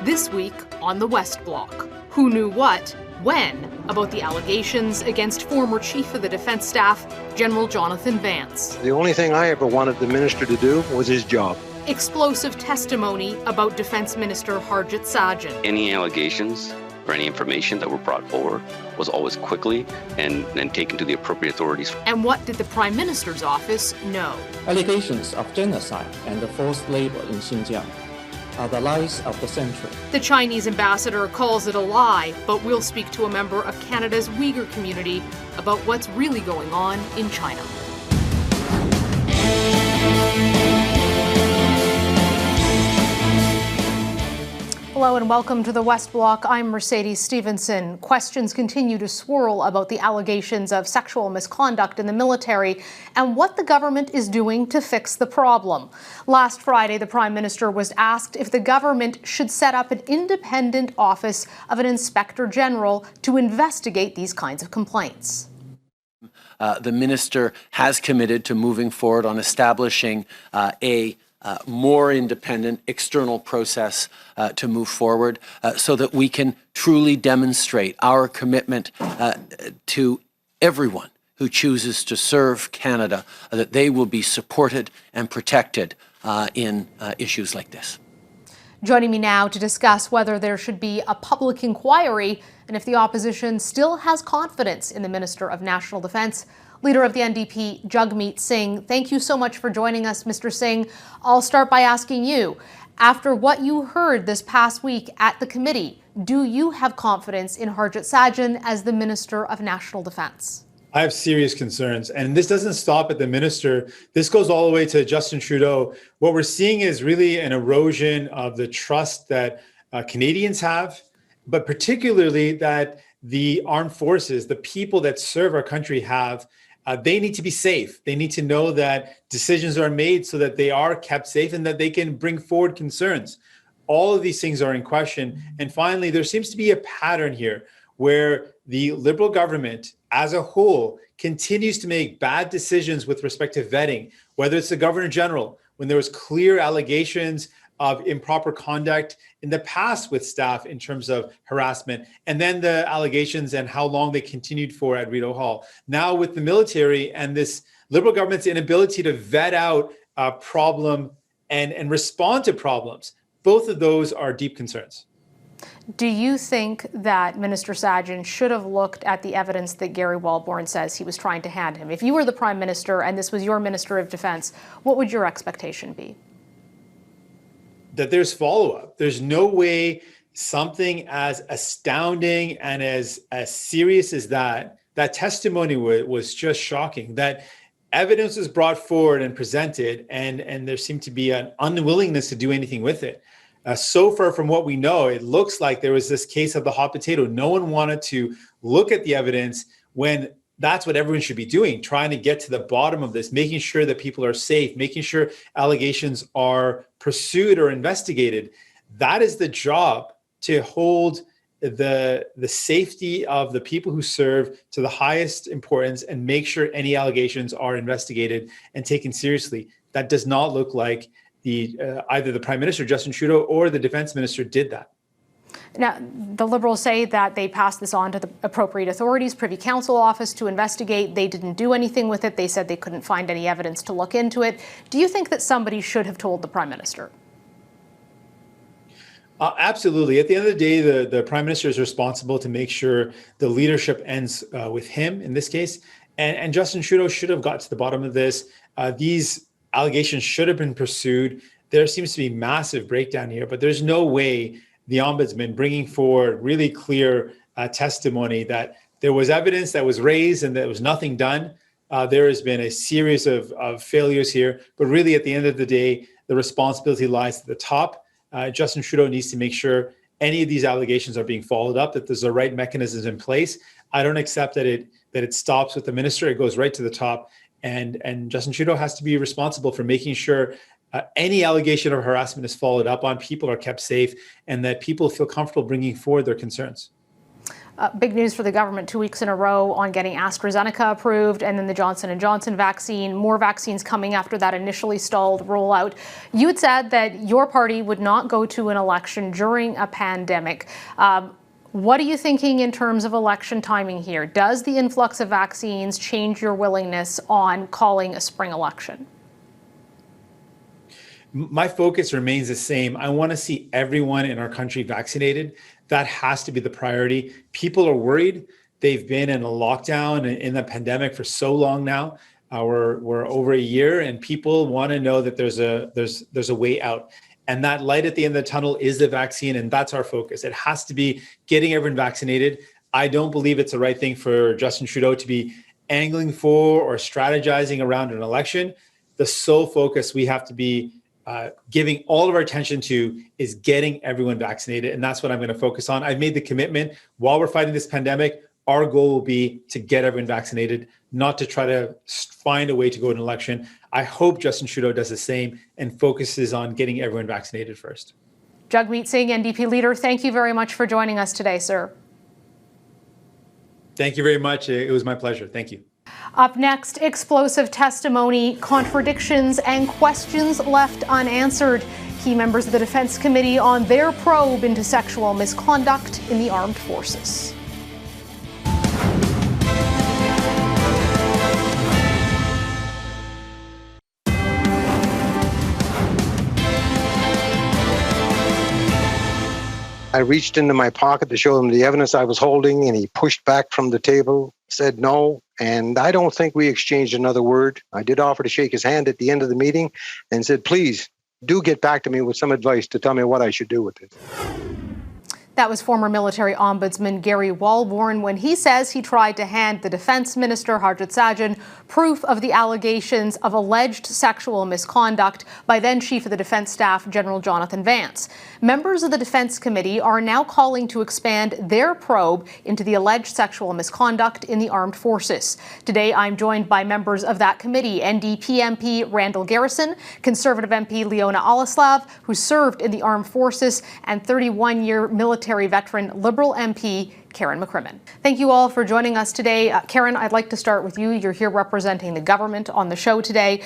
This week on the West Block, who knew what, when, about the allegations against former Chief of the Defence Staff, General Jonathan Vance. The only thing I ever wanted the minister to do was his job. Explosive testimony about Defence Minister Harjit Sajjan. Any allegations or any information that were brought forward was always quickly and taken to the appropriate authorities. And what did the Prime Minister's office know? Allegations of genocide and forced labor in Xinjiang are the lies of the century. The Chinese ambassador calls it a lie, but we'll speak to a member of Canada's Uyghur community about what's really going on in China. Hello and welcome to the West Block. I'm Mercedes Stephenson. Questions continue to swirl about the allegations of sexual misconduct in the military and what the government is doing to fix the problem. Last Friday, the Prime Minister was asked if the government should set up an independent office of an Inspector General to investigate these kinds of complaints. The Minister has committed to moving forward on establishing a more independent external process to move forward so that we can truly demonstrate our commitment to everyone who chooses to serve Canada, that they will be supported and protected in issues like this. Joining me now to discuss whether there should be a public inquiry and if the opposition still has confidence in the Minister of National Defence, Leader of the NDP, Jagmeet Singh. Thank you so much for joining us, Mr. Singh. I'll start by asking you, after what you heard this past week at the committee, do you have confidence in Harjit Sajjan as the Minister of National Defence? I have serious concerns, and this doesn't stop at the minister. This goes all the way to Justin Trudeau. What we're seeing is really an erosion of the trust that Canadians have, but particularly that the armed forces, the people that serve our country have. They need to be safe. They need to know that decisions are made so that they are kept safe and that they can bring forward concerns. All of these things are in question. And finally, there seems to be a pattern here where the Liberal government as a whole continues to make bad decisions with respect to vetting, whether it's the Governor General, when there was clear allegations of improper conduct in the past with staff in terms of harassment, and then the allegations and how long they continued for at Rideau Hall. Now with the military and this Liberal government's inability to vet out a problem and respond to problems, both of those are deep concerns. Do you think that Minister Sajjan should have looked at the evidence that Gary Walborn says he was trying to hand him? If you were the Prime Minister and this was your Minister of Defence, what would your expectation be? That there's follow-up. There's no way something as astounding and as serious as that testimony was just shocking. That evidence was brought forward and presented, and there seemed to be an unwillingness to do anything with it. So far from what we know, it looks like there was this case of the hot potato. No one wanted to look at the evidence when that's what everyone should be doing, trying to get to the bottom of this, making sure that people are safe, making sure allegations are pursued or investigated. That is the job, to hold the safety of the people who serve to the highest importance and make sure any allegations are investigated and taken seriously. That does not look like either the Prime Minister, Justin Trudeau, or the Defence Minister did that. Now, the Liberals say that they passed this on to the appropriate authorities, Privy Council office, to investigate. They didn't do anything with it. They said they couldn't find any evidence to look into it. Do you think that somebody should have told the Prime Minister? Absolutely. At the end of the day, the Prime Minister is responsible to make sure the leadership ends with him in this case. And Justin Trudeau should have got to the bottom of this. These allegations should have been pursued. There seems to be massive breakdown here, but there's no way the Ombudsman bringing forward really clear testimony that there was evidence that was raised and that was nothing done. There has been a series of failures here, but really at the end of the day, the responsibility lies at the top. Justin Trudeau needs to make sure any of these allegations are being followed up, that there's the right mechanisms in place. I don't accept that it stops with the minister. It goes right to the top. And Justin Trudeau has to be responsible for making sure any allegation of harassment is followed up on, people are kept safe, and that people feel comfortable bringing forward their concerns. Big news for the government 2 weeks in a row on getting AstraZeneca approved and then the Johnson & Johnson vaccine, more vaccines coming after that initially stalled rollout. You had said that your party would not go to an election during a pandemic. What are you thinking in terms of election timing here? Does the influx of vaccines change your willingness on calling a spring election? My focus remains the same. I want to see everyone in our country vaccinated. That has to be the priority. People are worried. They've been in a lockdown and in the pandemic for so long now. We're over a year, and people want to know that there's a way out. And that light at the end of the tunnel is the vaccine, and that's our focus. It has to be getting everyone vaccinated. I don't believe it's the right thing for Justin Trudeau to be angling for or strategizing around an election. The sole focus we have to be giving all of our attention to is getting everyone vaccinated. And that's what I'm going to focus on. I've made the commitment while we're fighting this pandemic, our goal will be to get everyone vaccinated, not to try to find a way to go to an election. I hope Justin Trudeau does the same and focuses on getting everyone vaccinated first. Jagmeet Singh, NDP leader, thank you very much for joining us today, sir. Thank you very much. It was my pleasure. Thank you. Up next, explosive testimony, contradictions, and questions left unanswered. Key members of the Defense Committee on their probe into sexual misconduct in the armed forces. I reached into my pocket to show him the evidence I was holding, and he pushed back from the table, said no, and I don't think we exchanged another word. I did offer to shake his hand at the end of the meeting and said, please do get back to me with some advice to tell me what I should do with this. That was former military ombudsman Gary Walborn when he says he tried to hand the defense minister, Harjit Sajjan, proof of the allegations of alleged sexual misconduct by then Chief of the Defense Staff, General Jonathan Vance. Members of the Defense Committee are now calling to expand their probe into the alleged sexual misconduct in the armed forces. Today, I'm joined by members of that committee, NDP MP Randall Garrison, Conservative MP Leona Alislav, who served in the armed forces, and 31-year military veteran Liberal MP Karen McCrimmon. Thank you all for joining us today. Karen, I'd like to start with you. You're here representing the government on the show today.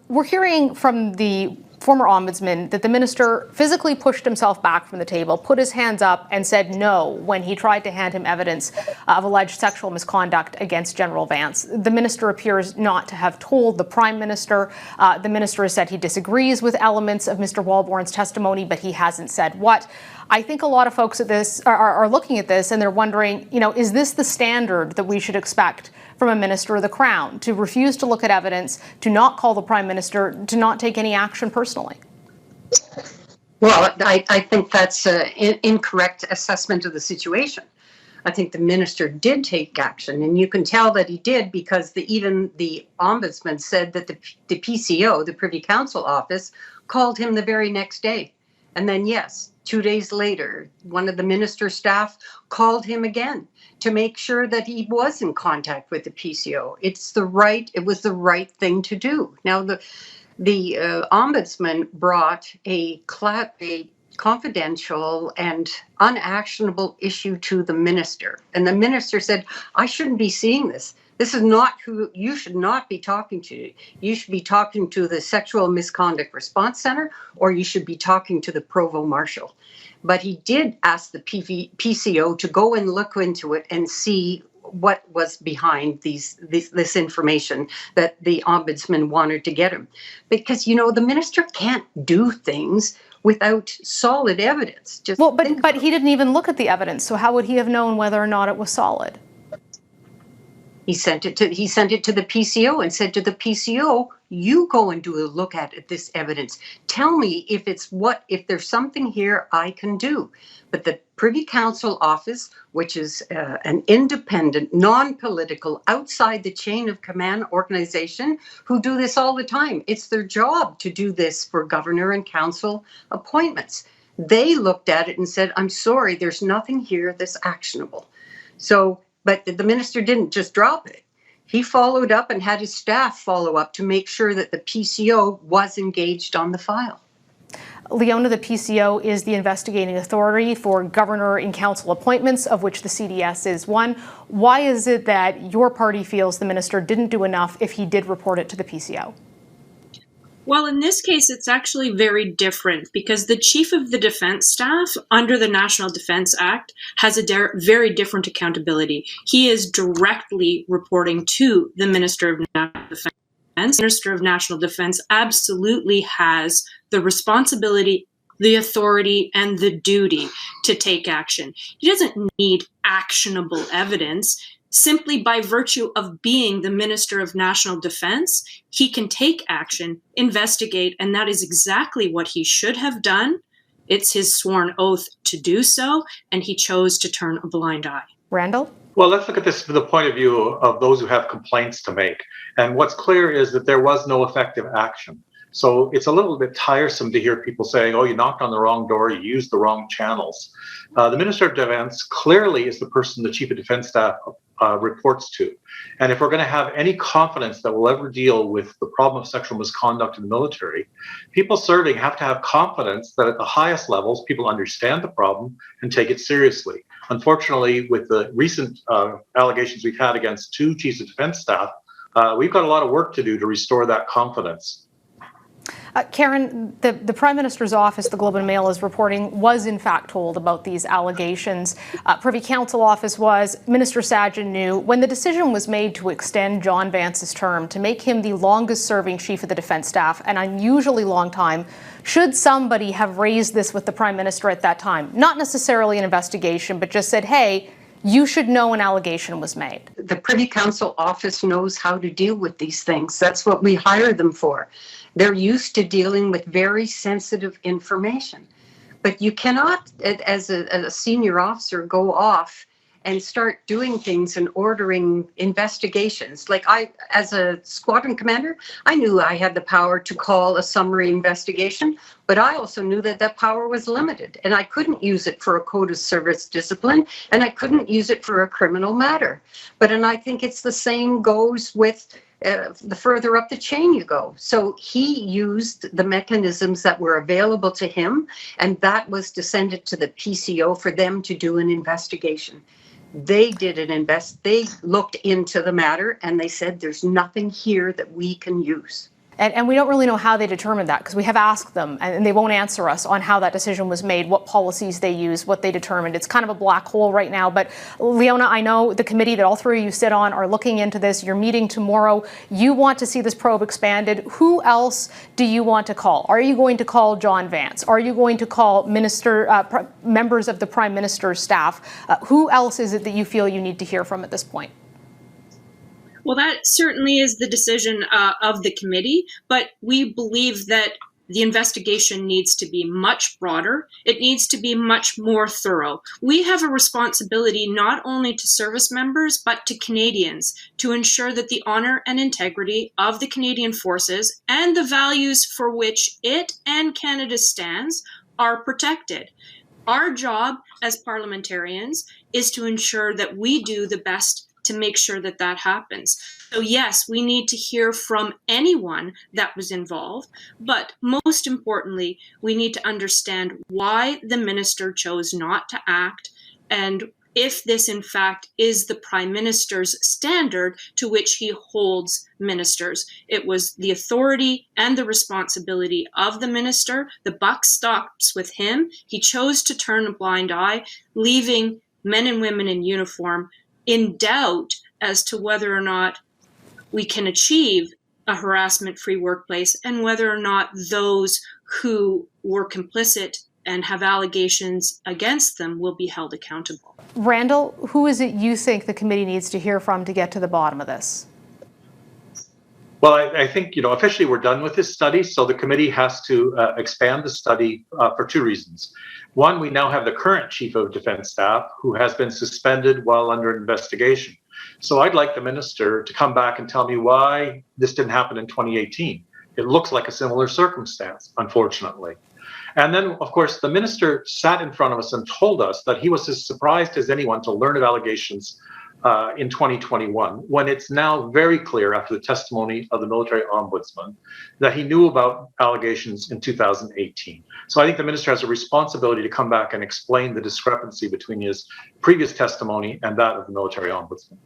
We're hearing from the former ombudsman that the minister physically pushed himself back from the table, put his hands up and said no when he tried to hand him evidence of alleged sexual misconduct against General Vance. The minister appears not to have told the Prime Minister. The minister has said he disagrees with elements of Mr. Walborn's testimony, but he hasn't said what. I think a lot of folks at this are looking at this and they're wondering, is this the standard that we should expect from a minister of the Crown, to refuse to look at evidence, to not call the Prime Minister, to not take any action personally? Well, I think that's an incorrect assessment of the situation. I think the minister did take action, and you can tell that he did because even the ombudsman said that the PCO, the Privy Council office, called him the very next day. And then, yes, 2 days later, one of the minister's staff called him again to make sure that he was in contact with the PCO. It was the right thing to do. Now, the ombudsman brought a confidential and unactionable issue to the minister. And the minister said, I shouldn't be seeing this. This is not who you should not be talking to. You should be talking to the Sexual Misconduct Response Center, or you should be talking to the Provost Marshal. But he did ask the PCO to go and look into it and see what was behind this information that the ombudsman wanted to get him. Because, the minister can't do things without solid evidence. But he didn't even look at the evidence. So how would he have known whether or not it was solid? He sent it to the PCO and said to the PCO, you go and do a look at this evidence. Tell me if there's something here I can do. But the Privy Council office, which is an independent, non-political, outside the chain of command organization who do this all the time. It's their job to do this for governor and council appointments. They looked at it and said, I'm sorry, there's nothing here that's actionable. But the minister didn't just drop it. He followed up and had his staff follow up to make sure that the PCO was engaged on the file. Leona, the PCO is the investigating authority for governor and council appointments, of which the CDS is one. Why is it that your party feels the minister didn't do enough if he did report it to the PCO? Well, in this case, it's actually very different because the Chief of the Defense Staff under the National Defense Act has a very different accountability. He is directly reporting to the Minister of National Defense. The Minister of National Defense absolutely has the responsibility, the authority, and the duty to take action. He doesn't need actionable evidence. Simply by virtue of being the Minister of National Defense, he can take action, investigate, and that is exactly what he should have done. It's his sworn oath to do so, and he chose to turn a blind eye. Randall? Well, let's look at this from the point of view of those who have complaints to make. And what's clear is that there was no effective action. So it's a little bit tiresome to hear people saying, oh, you knocked on the wrong door, you used the wrong channels. The Minister of Defense clearly is the person the Chief of Defense Staff reports to. And if we're going to have any confidence that we'll ever deal with the problem of sexual misconduct in the military, people serving have to have confidence that at the highest levels, people understand the problem and take it seriously. Unfortunately, with the recent allegations we've had against 2 Chiefs of Defense Staff, we've got a lot of work to do to restore that confidence. Karen, the Prime Minister's office, the Globe and Mail is reporting, was in fact told about these allegations. Privy Council office was. Minister Sajjan knew. When the decision was made to extend John Vance's term to make him the longest serving Chief of the Defence Staff, an unusually long time, should somebody have raised this with the Prime Minister at that time? Not necessarily an investigation, but just said, hey, you should know an allegation was made. The Privy Council office knows how to deal with these things. That's what we hire them for. They're used to dealing with very sensitive information. But you cannot, as a senior officer, go off and start doing things and ordering investigations. Like as a squadron commander, I knew I had the power to call a summary investigation, but I also knew that that power was limited and I couldn't use it for a code of service discipline and I couldn't use it for a criminal matter. And I think it's the same goes with the further up the chain you go. So he used the mechanisms that were available to him, and that was to send it to the PCO for them to do an investigation. They did they looked into the matter and they said there's nothing here that we can use. And we don't really know how they determined that because we have asked them and they won't answer us on how that decision was made, what policies they used, what they determined. It's kind of a black hole right now. But Leona, I know the committee that all 3 of you sit on are looking into this. You're meeting tomorrow. You want to see this probe expanded. Who else do you want to call? Are you going to call John Vance? Are you going to call members of the Prime Minister's staff? Who else is it that you feel you need to hear from at this point? Well, that certainly is the decision of the committee, but we believe that the investigation needs to be much broader. It needs to be much more thorough. We have a responsibility not only to service members, but to Canadians to ensure that the honor and integrity of the Canadian Forces and the values for which it and Canada stands are protected. Our job as parliamentarians is to ensure that we do the best to make sure that that happens. So yes, we need to hear from anyone that was involved, but most importantly, we need to understand why the minister chose not to act and if this in fact is the Prime Minister's standard to which he holds ministers. It was the authority and the responsibility of the minister. The buck stops with him. He chose to turn a blind eye, leaving men and women in uniform in doubt as to whether or not we can achieve a harassment-free workplace and whether or not those who were complicit and have allegations against them will be held accountable. Randall, who is it you think the committee needs to hear from to get to the bottom of this? Well, I think, officially we're done with this study, so the committee has to expand the study for 2 reasons. One, we now have the current Chief of Defence Staff who has been suspended while under investigation. So I'd like the minister to come back and tell me why this didn't happen in 2018. It looks like a similar circumstance, unfortunately. And then, of course, the minister sat in front of us and told us that he was as surprised as anyone to learn of allegations in 2021, when it's now very clear after the testimony of the military ombudsman that he knew about allegations in 2018. So I think the minister has a responsibility to come back and explain the discrepancy between his previous testimony and that of the military ombudsman.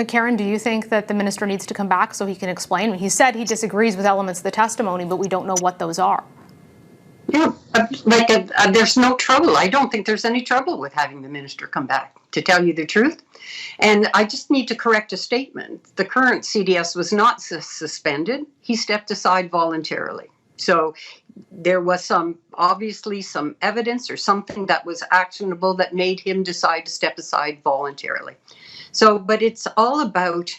Karen, do you think that the minister needs to come back so he can explain? He said he disagrees with elements of the testimony, but we don't know what those are. Yeah, there's no trouble. I don't think there's any trouble with having the minister come back, to tell you the truth. And I just need to correct a statement. The current CDS was not suspended. He stepped aside voluntarily. So there was obviously some evidence or something that was actionable that made him decide to step aside voluntarily. So, but it's all about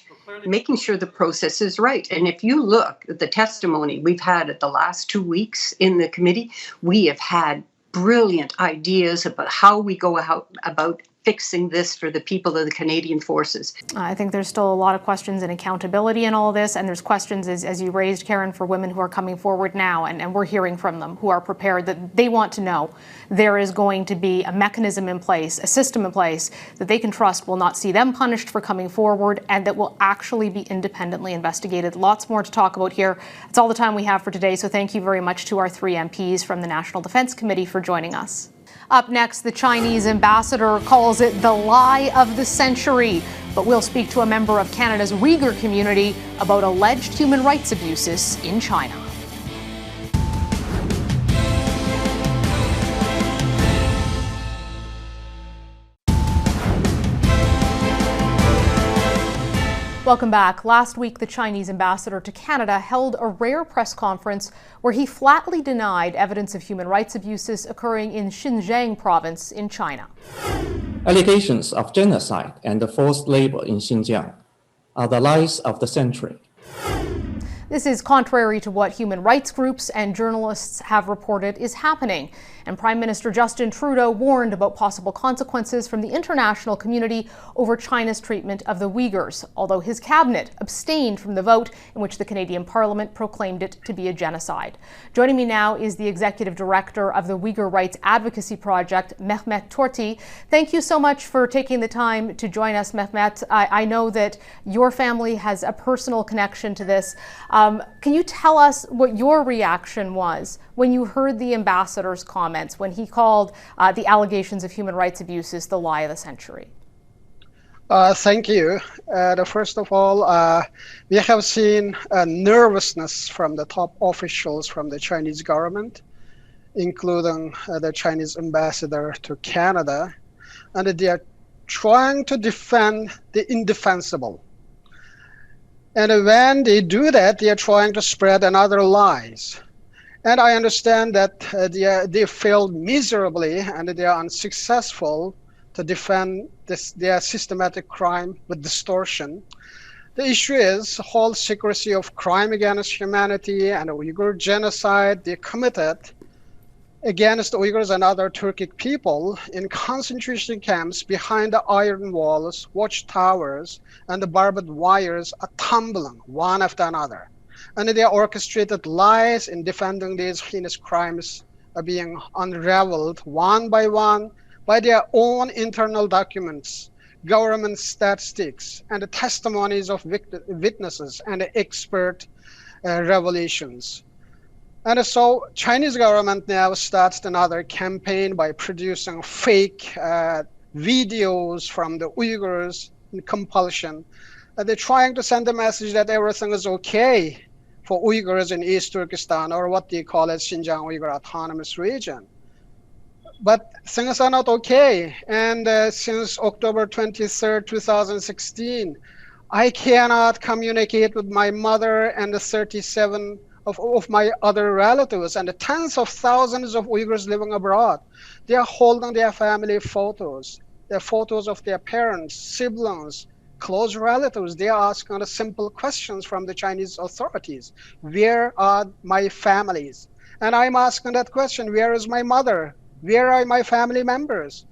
making sure the process is right. And if you look at the testimony we've had at the last 2 weeks in the committee, we have had brilliant ideas about how we go about fixing this for the people of the Canadian Forces. I think there's still a lot of questions and accountability in all of this, and there's questions, as you raised, Karen, for women who are coming forward now, and we're hearing from them, who are prepared, that they want to know there is going to be a mechanism in place, a system in place that they can trust will not see them punished for coming forward, and that will actually be independently investigated. Lots more to talk about here. That's all the time we have for today, so thank you very much to our 3 MPs from the National Defence Committee for joining us. Up next, the Chinese ambassador calls it the lie of the century. But we'll speak to a member of Canada's Uyghur community about alleged human rights abuses in China. Welcome back. Last week, the Chinese ambassador to Canada held a rare press conference where he flatly denied evidence of human rights abuses occurring in Xinjiang province in China. Allegations of genocide and forced labor in Xinjiang are the lies of the century. This is contrary to what human rights groups and journalists have reported is happening. And Prime Minister Justin Trudeau warned about possible consequences from the international community over China's treatment of the Uyghurs, although his cabinet abstained from the vote in which the Canadian Parliament proclaimed it to be a genocide. Joining me now is the Executive Director of the Uyghur Rights Advocacy Project, Mehmet Tohti. Thank you so much for taking the time to join us, Mehmet. I know that your family has a personal connection to this. Can you tell us what your reaction was when you heard the ambassador's comments, when he called the allegations of human rights abuses the lie of the century? Thank you. First of all, we have seen nervousness from the top officials from the Chinese government, including the Chinese ambassador to Canada, and they are trying to defend the indefensible. And when they do that, they are trying to spread another lies. And I understand that they failed miserably and they are unsuccessful to defend their systematic crime with distortion. The issue is the whole secrecy of crime against humanity and Uyghur genocide they committed against the Uyghurs and other Turkic people in concentration camps behind the iron walls, watchtowers, and the barbed wires are tumbling one after another. And their orchestrated lies in defending these heinous crimes are being unraveled one by one by their own internal documents, government statistics, and the testimonies of witnesses and expert revelations. And so Chinese government now starts another campaign by producing fake videos from the Uyghurs in compulsion. They're trying to send a message that everything is okay for Uyghurs in East Turkestan, or what they call it Xinjiang Uyghur Autonomous Region. But things are not okay. And since October 23rd, 2016, I cannot communicate with my mother and the 37 of my other relatives and the tens of thousands of Uyghurs living abroad. They are holding their family photos, their photos of their parents, siblings, close relatives. They are asking the simple questions from the Chinese authorities. Where are my families? And I'm asking that question, where is my mother? Where are my family members?